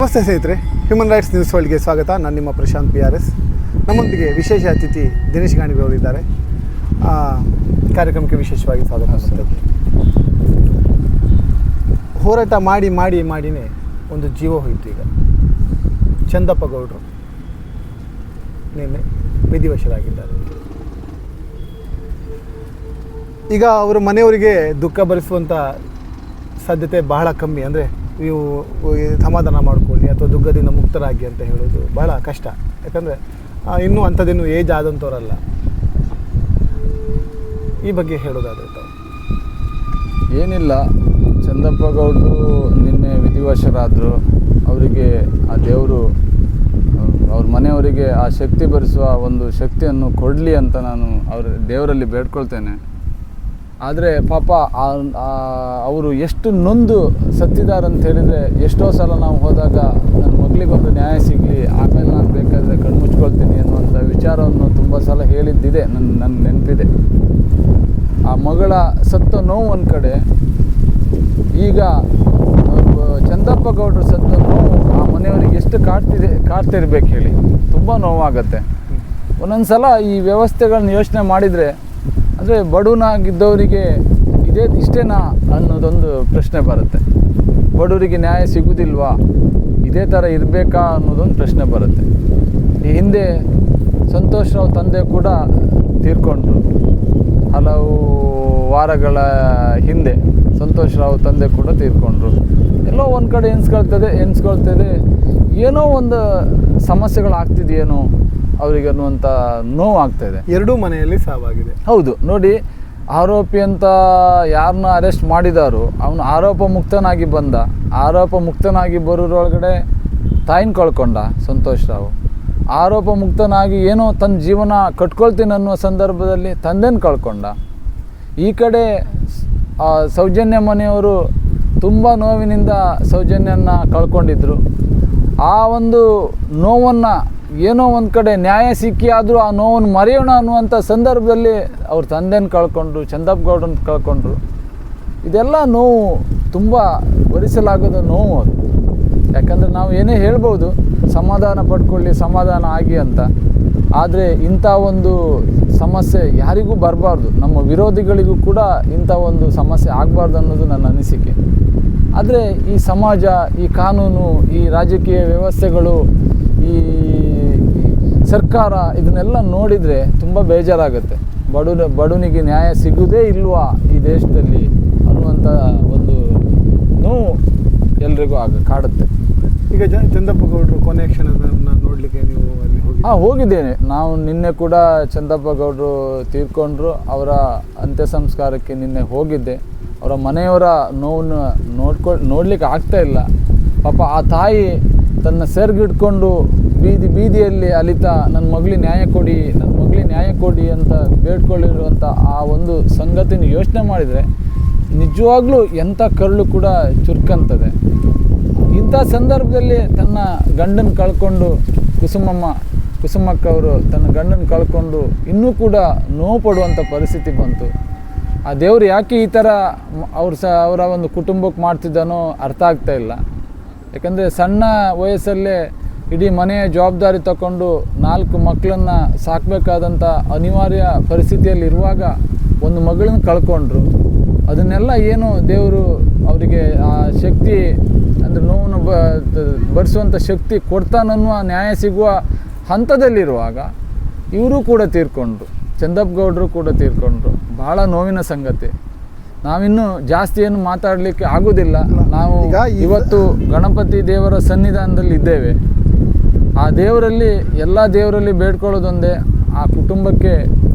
ನಮಸ್ತೆ ಸ್ನೇಹಿತರೆ, human rights news ವರ್ಲ್ಡ್ಗೆ ಸ್ವಾಗತ. ನಾನು ನಿಮ್ಮ ಪ್ರಶಾಂತ್ PRS. ನಮ್ಮೊಂದಿಗೆ ವಿಶೇಷ ಅತಿಥಿ ದಿನೇಶ್ ಗಾಣಿಗರವರಿದ್ದಾರೆ. ಕಾರ್ಯಕ್ರಮಕ್ಕೆ ವಿಶೇಷವಾಗಿ ಸ್ವಾಗತ. ಹೋರಾಟ ಮಾಡಿನೇ ಒಂದು ಜೀವ ಹೋಯಿತು. ಈಗ ಚಂದಪ್ಪ ಗೌಡರು ನಿನ್ನೆ ವಿಧಿವಶರಾಗಿದ್ದಾರೆ. ಈಗ ಅವರ ಮನೆಯವರಿಗೆ ದುಃಖ ಭರಿಸುವಂಥ ಸಾಧ್ಯತೆ ಬಹಳ ಕಮ್ಮಿ. ಅಂದರೆ ನೀವು ಸಮಾಧಾನ ಮಾಡಿಕೊಳ್ಳಿ ಅಥವಾ ದುಃಖದಿಂದ ಮುಕ್ತರಾಗಿ ಅಂತ ಹೇಳೋದು ಬಹಳ ಕಷ್ಟ. ಯಾಕಂದರೆ ಇನ್ನೂ ಅಂಥದ್ದೇನು ಏಜ್ ಆದಂಥವರಲ್ಲ. ಈ ಬಗ್ಗೆ ಹೇಳೋದಾದರೆ ತಾವು? ಏನಿಲ್ಲ, ಚಂದಪ್ಪ ಗೌಡರು ನಿನ್ನೆ ವಿಧಿವಶರಾದರು. ಅವರಿಗೆ ಆ ದೇವರು ಅವ್ರ ಮನೆಯವರಿಗೆ ಆ ಶಕ್ತಿ ಭರಿಸುವ ಒಂದು ಶಕ್ತಿಯನ್ನು ಕೊಡಲಿ ಅಂತ ನಾನು ದೇವರಲ್ಲಿ ಬೇಡ್ಕೊಳ್ತೇನೆ. ಆದರೆ ಪಾಪ ಅವರು ಎಷ್ಟು ನೊಂದು ಸತ್ತಿದ್ದಾರೆ ಅಂತ ಹೇಳಿದರೆ, ಎಷ್ಟೋ ಸಲ ನಾವು ಹೋದಾಗ ನನ್ನ ಮಗಳಿಗೊಂದು ನ್ಯಾಯ ಸಿಗಲಿ, ಆಮೇಲೆ ನಾನು ಬೇಕಾದರೆ ಕಣ್ಮುಚ್ಕೊಳ್ತೀನಿ ಅನ್ನುವಂಥ ವಿಚಾರವನ್ನು ತುಂಬ ಸಲ ಹೇಳಿದ್ದಿದೆ. ನನ್ನ ನೆನಪಿದೆ. ಆ ಮಗಳ ಸತ್ತ ನೋವು ಒಂದು ಕಡೆ, ಈಗ ಚಂದಪ್ಪ ಗೌಡರು ಸತ್ತ ನೋವು ಆ ಮನೆಯವರಿಗೆ ಎಷ್ಟು ಕಾಡ್ತಿರ್ಬೇಕು ಹೇಳಿ. ತುಂಬ ನೋವಾಗತ್ತೆ. ಒಂದೊಂದು ಸಲ ಈ ವ್ಯವಸ್ಥೆಗಳನ್ನ ಯೋಚನೆ ಮಾಡಿದರೆ, ಅಂದರೆ ಬಡವನಾಗಿದ್ದವರಿಗೆ ಇಷ್ಟೇನಾ ಅನ್ನೋದೊಂದು ಪ್ರಶ್ನೆ ಬರುತ್ತೆ. ಬಡವರಿಗೆ ನ್ಯಾಯ ಸಿಗೋದಿಲ್ವಾ, ಇದೇ ಥರ ಇರಬೇಕಾ ಅನ್ನೋದೊಂದು ಪ್ರಶ್ನೆ ಬರುತ್ತೆ. ಈ ಹಿಂದೆ ಸಂತೋಷ್ ರಾವ್ ತಂದೆ ಕೂಡ ತೀರ್ಕೊಂಡ್ರು. ಹಲವು ವಾರಗಳ ಹಿಂದೆ ಸಂತೋಷ್ ರಾವ್ ತಂದೆ ಕೂಡ ತೀರ್ಕೊಂಡ್ರು. ಎಲ್ಲೋ ಒಂದು ಕಡೆ ಎನ್ಸ್ಕೊಳ್ತದೆ ಏನೋ ಒಂದು ಸಮಸ್ಯೆಗಳಾಗ್ತಿದೆಯೇನೋ ಅವರಿಗೆ ಅನ್ನುವಂಥ ನೋವು ಆಗ್ತಾಯಿದೆ. ಎರಡೂ ಮನೆಯಲ್ಲಿ ಸಾವಾಗಿದೆ. ಹೌದು, ನೋಡಿ, ಆರೋಪಿ ಅಂತ ಯಾರನ್ನ ಅರೆಸ್ಟ್ ಮಾಡಿದಾರೋ ಅವನು ಆರೋಪ ಮುಕ್ತನಾಗಿ ಬಂದ. ಆರೋಪ ಮುಕ್ತನಾಗಿ ಬರೋರೊಳಗಡೆ ತಾಯಿನ ಕಳ್ಕೊಂಡ ಸಂತೋಷ್ ರಾವ್. ಆರೋಪ ಮುಕ್ತನಾಗಿ ಏನೋ ತನ್ನ ಜೀವನ ಕಟ್ಕೊಳ್ತೀನಿ ಅನ್ನುವ ಸಂದರ್ಭದಲ್ಲಿ ತಂದೆನ ಕಳ್ಕೊಂಡ. ಈ ಕಡೆ ಸೌಜನ್ಯ ಮನೆಯವರು ತುಂಬ ನೋವಿನಿಂದ ಸೌಜನ್ಯನ ಕಳ್ಕೊಂಡಿದ್ರು. ಆ ಒಂದು ನೋವನ್ನು ಏನೋ ಒಂದು ಕಡೆ ನ್ಯಾಯ ಸಿಕ್ಕಿ ಆದರೂ ಆ ನೋವನ್ನು ಮರೆಯೋಣ ಅನ್ನುವಂಥ ಸಂದರ್ಭದಲ್ಲಿ ಅವ್ರ ತಂದೆನ ಕಳ್ಕೊಂಡ್ರು, ಚಂದಪ್ಪ ಗೌಡನ ಕಳ್ಕೊಂಡ್ರು. ಇದೆಲ್ಲ ನೋವು, ತುಂಬ ಭರಿಸಲಾಗದ ನೋವು ಅದು. ಯಾಕಂದರೆ ನಾವು ಏನೇ ಹೇಳ್ಬೋದು, ಸಮಾಧಾನ ಪಡ್ಕೊಳ್ಳಿ, ಸಮಾಧಾನ ಆಗಿ ಅಂತ. ಆದರೆ ಇಂಥ ಒಂದು ಸಮಸ್ಯೆ ಯಾರಿಗೂ ಬರಬಾರ್ದು, ನಮ್ಮ ವಿರೋಧಿಗಳಿಗೂ ಕೂಡ ಇಂಥ ಒಂದು ಸಮಸ್ಯೆ ಆಗಬಾರ್ದು ಅನ್ನೋದು ನನ್ನ ಅನಿಸಿಕೆ. ಆದರೆ ಈ ಸಮಾಜ, ಈ ಕಾನೂನು, ಈ ರಾಜಕೀಯ ವ್ಯವಸ್ಥೆಗಳು, ಈ ಸರ್ಕಾರ ಇದನ್ನೆಲ್ಲ ನೋಡಿದರೆ ತುಂಬ ಬೇಜಾರಾಗುತ್ತೆ. ಬಡವನಿಗೆ ನ್ಯಾಯ ಸಿಗೋದೇ ಇಲ್ವಾ ಈ ದೇಶದಲ್ಲಿ ಅನ್ನುವಂಥ ಒಂದು ನೋವು ಎಲ್ರಿಗೂ ಕಾಡುತ್ತೆ. ಈಗ ಚಂದಪ್ಪ ಗೌಡರು ಕೊನೆಯ ಕ್ಷಣವನ್ನು ನೋಡಲಿಕ್ಕೆ ನೀವು ಅಲ್ಲಿ ಹೋಗಿದ್ದೇನೆ. ನಾವು ನಿನ್ನೆ ಕೂಡ ಚಂದಪ್ಪ ಗೌಡರು ತೀರ್ಕೊಂಡ್ರು. ಅವರ ಅಂತ್ಯ ಸಂಸ್ಕಾರಕ್ಕೆ ನಿನ್ನೆ ಹೋಗಿದ್ದೆ. ಅವರ ಮನೆಯವರ ನೋವನ್ನು ನೋಡಲಿಕ್ಕೆ ಆಗ್ತಾಯಿಲ್ಲ. ಪಾಪ ಆ ತಾಯಿ ತನ್ನ ಸೆರ್ಗಿಡ್ಕೊಂಡು ಬೀದಿಯಲ್ಲಿ ಅಲಿತಾ ನನ್ನ ಮಗಳಿಗೆ ನ್ಯಾಯ ಕೊಡಿ ಅಂತ ಬೇಡ್ಕೊಳ್ಳಿರುವಂಥ ಆ ಒಂದು ಸಂಗತಿನ ಯೋಚನೆ ಮಾಡಿದರೆ ನಿಜವಾಗ್ಲೂ ಎಂಥ ಕರುಳು ಕೂಡ ಚುರುಕಂತದೆ. ಇಂಥ ಸಂದರ್ಭದಲ್ಲಿ ತನ್ನ ಗಂಡನ ಕಳ್ಕೊಂಡು ಕುಸುಮಕ್ಕವರು ತನ್ನ ಗಂಡನ ಕಳ್ಕೊಂಡು ಇನ್ನೂ ಕೂಡ ನೋವು ಪಡುವಂಥ ಪರಿಸ್ಥಿತಿ ಬಂತು. ಆ ದೇವರು ಯಾಕೆ ಈ ಥರ ಅವರ ಒಂದು ಕುಟುಂಬಕ್ಕೆ ಮಾಡ್ತಿದ್ದಾನೋ ಅರ್ಥ ಆಗ್ತಾಯಿಲ್ಲ. ಯಾಕಂದರೆ ಸಣ್ಣ ವಯಸ್ಸಲ್ಲೇ ಇಡೀ ಮನೆಯ ಜವಾಬ್ದಾರಿ ತಗೊಂಡು 4 ಮಕ್ಕಳನ್ನು ಸಾಕಬೇಕಾದಂಥ ಅನಿವಾರ್ಯ ಪರಿಸ್ಥಿತಿಯಲ್ಲಿರುವಾಗ ಒಂದು ಮಗಳನ್ನ ಕಳ್ಕೊಂಡ್ರು. ಅದನ್ನೆಲ್ಲ ಏನು ದೇವರು ಅವರಿಗೆ ಆ ಶಕ್ತಿ, ಅಂದರೆ ನೋವನ್ನು ಭರಿಸುವಂಥ ಶಕ್ತಿ ಕೊಡ್ತಾನನ್ನುವ ನ್ಯಾಯ ಸಿಗುವ ಹಂತದಲ್ಲಿರುವಾಗ ಇವರು ಕೂಡ ತೀರ್ಕೊಂಡ್ರು. ಚಂದಪ್ಪ ಗೌಡರು ಕೂಡ ತೀರ್ಕೊಂಡ್ರು. ಭಾಳ ನೋವಿನ ಸಂಗತಿ. ನಾವಿನ್ನೂ ಜಾಸ್ತಿ ಏನು ಮಾತಾಡಲಿಕ್ಕೆ ಆಗೋದಿಲ್ಲ. ನಾವು ಇವತ್ತು ಗಣಪತಿ ದೇವರ ಸನ್ನಿಧಾನದಲ್ಲಿ ಇದ್ದೇವೆ. ಆ ದೇವರಲ್ಲಿ, ಎಲ್ಲ ದೇವರಲ್ಲಿ ಬೇಡ್ಕೊಳ್ಳೋದೊಂದೇ, ಆ ಕುಟುಂಬಕ್ಕೆ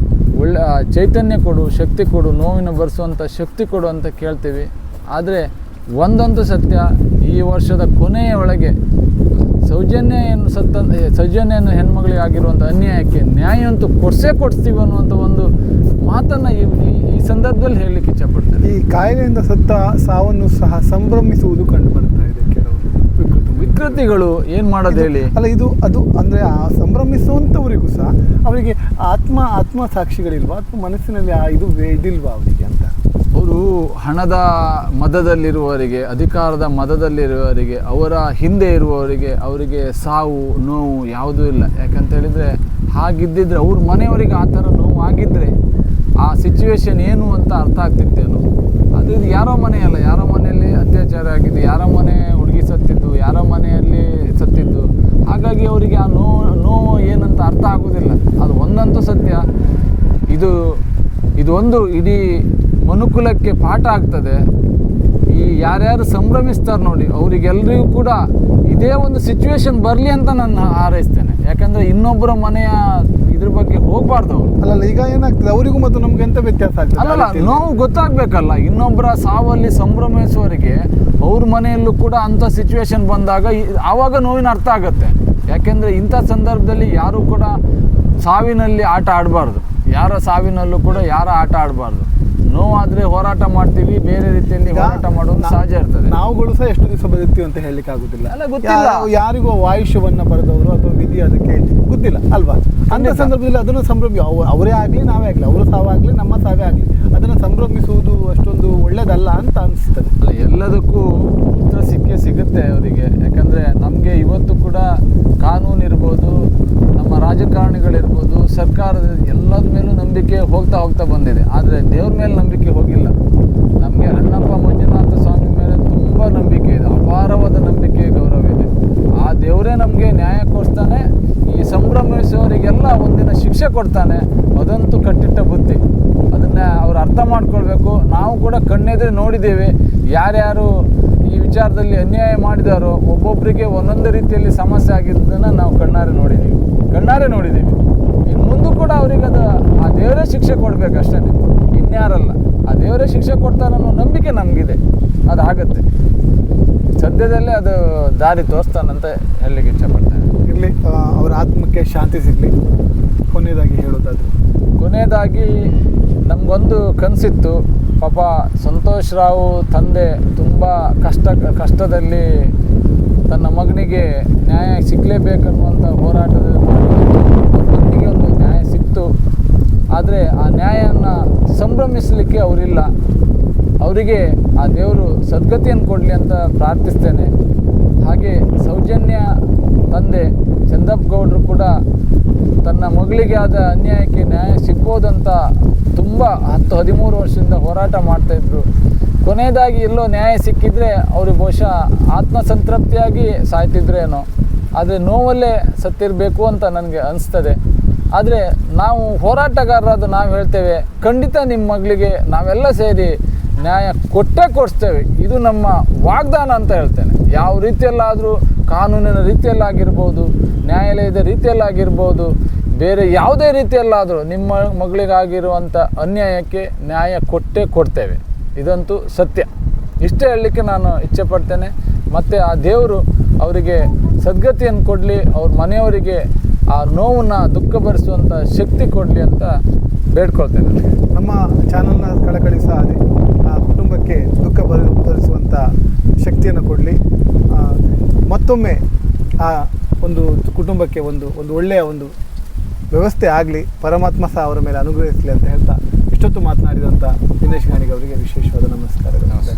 ಒಳ್ಳೆ ಚೈತನ್ಯ ಕೊಡು, ಶಕ್ತಿ ಕೊಡು, ನೋವಿನ ಭರಿಸುವಂಥ ಶಕ್ತಿ ಕೊಡು ಅಂತ ಕೇಳ್ತೀವಿ. ಆದರೆ ಒಂದಂತೂ ಸತ್ಯ, ಈ ವರ್ಷದ ಕೊನೆಯ ಒಳಗೆ ಸೌಜನ್ಯನ ಹೆಣ್ಮಗಳಿಗೆ ಆಗಿರುವಂಥ ಅನ್ಯಾಯಕ್ಕೆ ನ್ಯಾಯ ಅಂತೂ ಕೊಡಿಸ್ತೀವಿ ಅನ್ನುವಂಥ ಒಂದು ಮಾತನ್ನು ಈ ಸಂದರ್ಭದಲ್ಲಿ ಹೇಳಲಿಕ್ಕೆ ಇಚ್ಛಪಡ್ತೇನೆ. ಈ ಕಾಯಿಲೆಯಿಂದ ಸತ್ತ ಸಾವನ್ನು ಸಹ ಸಂಭ್ರಮಿಸುವುದು ಕಂಡು ಬರ್ತಾ ಇದೆ ಕೆಲವರು ವಿಕೃತಿಗಳು. ಏನು ಮಾಡೋದು ಹೇಳಿ? ಅಲ್ಲ, ಅದು ಅಂದರೆ ಆ ಸಂಭ್ರಮಿಸುವಂಥವರಿಗೂ ಸಹ ಅವರಿಗೆ ಆತ್ಮ ಸಾಕ್ಷಿಗಳಿಲ್ವಾ ಅಥವಾ ಮನಸ್ಸಿನಲ್ಲಿ ಇದಿಲ್ವಾ ಅವರಿಗೆ ಅಂತ ಅವರು ಹಣದ ಮದದಲ್ಲಿರುವವರಿಗೆ, ಅಧಿಕಾರದ ಮದದಲ್ಲಿರುವವರಿಗೆ, ಅವರ ಹಿಂದೆ ಇರುವವರಿಗೆ ಅವರಿಗೆ ಸಾವು ನೋವು ಯಾವುದೂ ಇಲ್ಲ. ಯಾಕಂತ ಹೇಳಿದರೆ ಹಾಗಿದ್ದಿದ್ರೆ ಅವ್ರ ಮನೆಯವರಿಗೆ ಆ ಥರ ನೋವು ಆಗಿದ್ದರೆ ಆ ಸಿಚುವೇಶನ್ ಏನು ಅಂತ ಅರ್ಥ ಆಗ್ತಿತ್ತೇನು. ಅದು ಇದು ಯಾರೋ ಮನೆಯಲ್ಲ, ಯಾರೋ ಮನೆಯಲ್ಲಿ ಅತ್ಯಾಚಾರ ಆಗಿದ್ದು, ಯಾರೋ ಮನೆ ಹುಡುಗಿ ಸತ್ತಿದ್ದು, ಯಾರೋ ಮನೆಯಲ್ಲಿ ಸತ್ತಿದ್ದು. ಹಾಗಾಗಿ ಅವರಿಗೆ ಆ ನೋವು ಏನಂತ ಅರ್ಥ ಆಗೋದಿಲ್ಲ. ಅದು ಒಂದಂತೂ ಸತ್ಯ, ಇದು ಒಂದು ಇಡೀ ಮನುಕುಲಕ್ಕೆ ಪಾಠ ಆಗ್ತದೆ. ಈ ಯಾರ್ಯಾರು ಸಂಭ್ರಮಿಸ್ತಾರೆ ನೋಡಿ, ಅವರಿಗೆಲ್ಲರಿಗೂ ಕೂಡ ಇದೇ ಒಂದು ಸಿಚುವೇಶನ್ ಬರಲಿ ಅಂತ ನಾನು ಹಾರೈಸ್ತೇನೆ. ಯಾಕಂದರೆ ಇನ್ನೊಬ್ಬರ ಮನೆಯ ಇದ್ರ ಬಗ್ಗೆ ಹೋಗಬಾರ್ದು. ಅಲ್ಲಲ್ಲ, ಈಗ ಏನಾಗ್ತದೆ ಅವರಿಗೂ ಮತ್ತು ನಮ್ಗೆ ಎಂತ ವ್ಯತ್ಯಾಸ ಆಗ್ತದೆ? ಅಲ್ಲಲ್ಲ, ನೋವು ಗೊತ್ತಾಗಬೇಕಲ್ಲ. ಇನ್ನೊಬ್ಬರ ಸಾವಲ್ಲಿ ಸಂಭ್ರಮಿಸುವವರಿಗೆ ಅವ್ರ ಮನೆಯಲ್ಲೂ ಕೂಡ ಅಂಥ ಸಿಚುವೇಶನ್ ಬಂದಾಗ ಆವಾಗ ನೋವಿನ ಅರ್ಥ ಆಗುತ್ತೆ. ಯಾಕೆಂದರೆ ಇಂಥ ಸಂದರ್ಭದಲ್ಲಿ ಯಾರೂ ಕೂಡ ಸಾವಿನಲ್ಲಿ ಆಟ ಆಡಬಾರ್ದು. ಯಾರ ಸಾವಿನಲ್ಲೂ ಕೂಡ ಯಾರ ಆಟ ಆಡಬಾರ್ದು. ನೋವಾದರೆ ಹೋರಾಟ ಮಾಡ್ತೀವಿ, ಬೇರೆ ರೀತಿಯಲ್ಲಿ ಹೋರಾಟ ಮಾಡೋದು ಸಹಜ ಇರ್ತದೆ. ನಾವುಗಳು ಸಹ ಎಷ್ಟು ದಿವಸ ಬದುಕ್ತೀವಿ ಅಂತ ಹೇಳಲಿಕ್ಕೆ ಆಗುದಿಲ್ಲ. ಅಲ್ಲ, ಗೊತ್ತಿಲ್ಲ. ಯಾರಿಗೂ ಆಯುಷ್ಯವನ್ನ ಬರೆದವರು ಅಥವಾ ವಿಧಿ ಅದಕ್ಕೆ ಗೊತ್ತಿಲ್ಲ ಅಲ್ವಾ? ಅಂತ ಸಂದರ್ಭದಲ್ಲಿ ಅದನ್ನು ಅವರೇ ಆಗಲಿ ನಾವೇ ಆಗಲಿ, ಅವರ ಸಾವಾಗಲಿ ನಮ್ಮ ಸಾವೇ ಆಗಲಿ, ಅದನ್ನು ಸಂಭ್ರಮಿಸುವುದು ಅಷ್ಟೊಂದು ಒಳ್ಳೇದಲ್ಲ ಅಂತ ಅನಿಸ್ತದೆ. ಅಲ್ಲ, ಎಲ್ಲದಕ್ಕೂ ಉತ್ತರ ಸಿಗುತ್ತೆ ಅವರಿಗೆ. ಯಾಕಂದರೆ ನಮಗೆ ಇವತ್ತು ಕೂಡ ಕಾನೂನು ಇರ್ಬೋದು, ನಮ್ಮ ರಾಜಕಾರಣಿಗಳಿರ್ಬೋದು, ಸರ್ಕಾರದ ಎಲ್ಲದ ಮೇಲೂ ನಂಬಿಕೆ ಹೋಗ್ತಾ ಬಂದಿದೆ. ಆದರೆ ದೇವ್ರ ಮೇಲೆ ನಂಬಿಕೆ ಹೋಗಿಲ್ಲ. ನಮಗೆ ಅಣ್ಣಪ್ಪ ಮಂಜುನಾಥ ಸ್ವಾಮಿ ಮೇಲೆ ತುಂಬ ನಂಬಿಕೆ ಇದೆ, ಅಪಾರವಾದ ನಂಬಿಕೆ, ಗೌರವ ಇದೆ. ಆ ದೇವರೇ ನಮಗೆ ನ್ಯಾಯ ಕೊಡಿಸ್ತಾನೆ. ಈ ಸಂಭ್ರಮಿಸುವವರಿಗೆಲ್ಲ ಒಂದಿನ ಶಿಕ್ಷೆ ಕೊಡ್ತಾನೆ. ಅದಂತೂ ಕಟ್ಟಿಟ್ಟ ಬುದ್ಧಿ. ಅದನ್ನು ಅವ್ರು ಅರ್ಥ ಮಾಡ್ಕೊಳ್ಬೇಕು. ನಾವು ಕೂಡ ಕಣ್ಣೆದುರು ನೋಡಿದ್ದೇವೆ, ಯಾರ್ಯಾರು ಈ ವಿಚಾರದಲ್ಲಿ ಅನ್ಯಾಯ ಮಾಡಿದಾರೋ ಒಬ್ಬೊಬ್ಬರಿಗೆ ಒಂದೊಂದು ರೀತಿಯಲ್ಲಿ ಸಮಸ್ಯೆ ಆಗಿದ್ದನ್ನು ನಾವು ಕಣ್ಣಾರೆ ನೋಡಿದ್ದೀವಿ. ಇನ್ನು ಮುಂದೆ ಕೂಡ ಅವ್ರಿಗೆ ಆ ದೇವರೇ ಶಿಕ್ಷೆ ಕೊಡಬೇಕಷ್ಟೇ, ಇನ್ಯಾರಲ್ಲ. ಆ ದೇವರೇ ಶಿಕ್ಷೆ ಕೊಡ್ತಾರೆ ಅನ್ನೋ ನಂಬಿಕೆ ನಮಗಿದೆ. ಅದು ಆಗುತ್ತೆ, ಸದ್ಯದಲ್ಲೇ ಅದು ದಾರಿ ತೋರಿಸ್ತಾನಂತ ಹೇಳಲಿಕ್ಕೆ ಇಷ್ಟಪಡ್ತೇನೆ. ಇರಲಿ, ಅವರ ಆತ್ಮಕ್ಕೆ ಶಾಂತಿ ಸಿಗಲಿ. ಕೊನೆಯದಾಗಿ ನಮಗೊಂದು ಕನಸಿತ್ತು. ಪಾಪ ಸಂತೋಷ್ ರಾವ್ ತಂದೆ ತುಂಬ ಕಷ್ಟದಲ್ಲಿ ತನ್ನ ಮಗನಿಗೆ ನ್ಯಾಯ ಸಿಗಲೇಬೇಕನ್ನುವಂಥ ಹೋರಾಟದಲ್ಲಿ ಮಗನಿಗೆ ಒಂದು ನ್ಯಾಯ ಸಿಕ್ತು. ಆದರೆ ಆ ನ್ಯಾಯವನ್ನು ಸಂಭ್ರಮಿಸಲಿಕ್ಕೆ ಅವರಿಲ್ಲ. ಅವರಿಗೆ ಆ ದೇವರು ಸದ್ಗತಿಯನ್ನು ಕೊಡಲಿ ಅಂತ ಪ್ರಾರ್ಥಿಸ್ತೇನೆ. ಹಾಗೆ ಸೌಜನ್ಯ ತಂದೆ ಚಂದಪ್ಪ ಗೌಡರು ಕೂಡ ತನ್ನ ಮಗಳಿಗೆ ಆದ ಅನ್ಯಾಯಕ್ಕೆ ನ್ಯಾಯ ಸಿಗ್ಬೋದಂತ ತುಂಬ 10-13 ವರ್ಷದಿಂದ ಹೋರಾಟ ಮಾಡ್ತಾಯಿದ್ರು. ಕೊನೆಯದಾಗಿ ಎಲ್ಲೋ ನ್ಯಾಯ ಸಿಕ್ಕಿದರೆ ಅವರು ಬಹುಶಃ ಆತ್ಮಸಂತೃಪ್ತಿಯಾಗಿ ಸಾಯ್ತಿದ್ರೇನೋ. ಆದರೆ ನೋವಲ್ಲೇ ಸತ್ತಿರಬೇಕು ಅಂತ ನನಗೆ ಅನಿಸ್ತದೆ. ಆದರೆ ನಾವು ಹೋರಾಟಗಾರರಾದ ನಾವು ಹೇಳ್ತೇವೆ, ಖಂಡಿತ ನಿಮ್ಮ ಮಗಳಿಗೆ ನಾವೆಲ್ಲ ಸೇರಿ ನ್ಯಾಯ ಕೊಡಿಸ್ತೇವೆ. ಇದು ನಮ್ಮ ವಾಗ್ದಾನ ಅಂತ ಹೇಳ್ತೇನೆ. ಯಾವ ರೀತಿಯಲ್ಲಾದರೂ, ಕಾನೂನಿನ ರೀತಿಯಲ್ಲಾಗಿರ್ಬೋದು, ನ್ಯಾಯಾಲಯದ ರೀತಿಯಲ್ಲಾಗಿರ್ಬೋದು, ಬೇರೆ ಯಾವುದೇ ರೀತಿಯಲ್ಲಾದರೂ ನಿಮ್ಮ ಮಗಳಿಗಾಗಿರುವಂಥ ಅನ್ಯಾಯಕ್ಕೆ ನ್ಯಾಯ ಕೊಡ್ತೇವೆ. ಇದಂತೂ ಸತ್ಯ. ಇಷ್ಟೇ ಹೇಳಲಿಕ್ಕೆ ನಾನು ಇಚ್ಛೆಪಡ್ತೇನೆ. ಮತ್ತು ಆ ದೇವರು ಅವರಿಗೆ ಸದ್ಗತಿಯನ್ನು ಕೊಡಲಿ, ಅವ್ರ ಮನೆಯವರಿಗೆ ಆ ನೋವನ್ನು ದುಃಖ ಭರಿಸುವಂಥ ಶಕ್ತಿ ಕೊಡಲಿ ಅಂತ ಬೇಡ್ಕೊಳ್ತೇನೆ. ನಮ್ಮ ಚಾನಲ್ನ ಕಳಕಳಿ ಸಹ ಅದೇ, ಆ ಕುಟುಂಬಕ್ಕೆ ದುಃಖ ಭರಿಸುವಂಥ ಶಕ್ತಿಯನ್ನು ಕೊಡಲಿ. ಮತ್ತೊಮ್ಮೆ ಆ ಒಂದು ಕುಟುಂಬಕ್ಕೆ ಒಂದು ಒಳ್ಳೆಯ ಒಂದು ವ್ಯವಸ್ಥೆ ಆಗಲಿ, ಪರಮಾತ್ಮ ಸಹ ಅವರ ಮೇಲೆ ಅನುಗ್ರಹಿಸಲಿ ಅಂತ ಹೇಳ್ತಾ ಇಷ್ಟೊತ್ತು ಮಾತನಾಡಿದಂಥ ದಿನೇಶ್ ಗಾಣಿಗ ಅವರಿಗೆ ವಿಶೇಷವಾದ ನಮಸ್ಕಾರಗಳು. ನಮಸ್ಕಾರ.